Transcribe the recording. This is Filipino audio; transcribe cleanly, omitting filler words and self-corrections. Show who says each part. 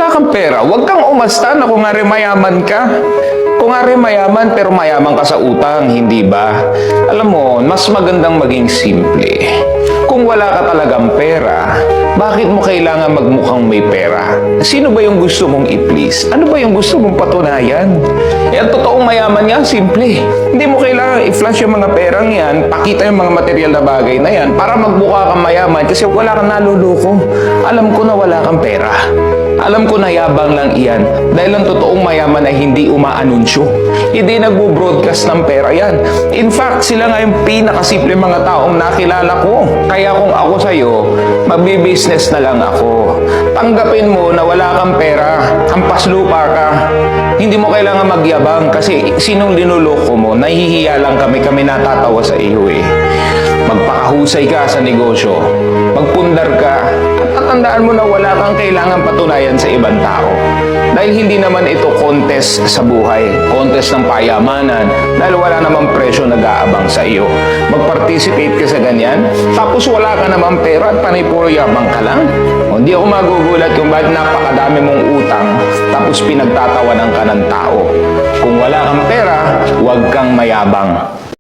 Speaker 1: wala kang pera, huwag kang umasta na kung nga rin mayaman ka. Kung nga rin mayaman, pero mayaman ka sa utang, hindi ba? Alam mo, mas magandang maging simple. Kung wala ka talagang pera, bakit mo kailangan magmukhang may pera? Sino ba yung gusto mong i-please? Ano ba yung gusto mong patunayan? Ang totoong mayaman yan, simple. Hindi mo kailangan i-flash yung mga perang yan, pakita yung mga material na bagay na yan, para magmukha kang mayaman kasi wala kang naluloko. Alam ko na wala kang pera. Alam ko na yabang lang iyan dahil ang totoong mayaman ay hindi umaanunsyo. Hindi nagbo-broadcast ng pera yan. In fact, sila nga yung pinakasimple mga taong nakilala ko. Kaya kung ako sa'yo, magbi-business na lang ako. Tanggapin mo na wala kang pera, hampas lupa ka. Hindi mo kailangan magyabang kasi sinong linuloko mo, nahihiya lang kami natatawa sa iyo eh. Magpakahusay ka sa negosyo, magpundar ka, at tandaan mo na wala kang kailangan patunayan sa ibang tao. Dahil hindi naman ito contest sa buhay, contest ng payamanan, dahil wala namang presyo nag-aabang sa iyo. Mag-participate ka sa ganyan, tapos wala ka namang pera at panay puro yabang ka lang. O, hindi ako magugulat kung bakit napakadami mong utang, tapos pinagtatawanan ka ng tao. Kung wala kang pera, huwag kang mayabang.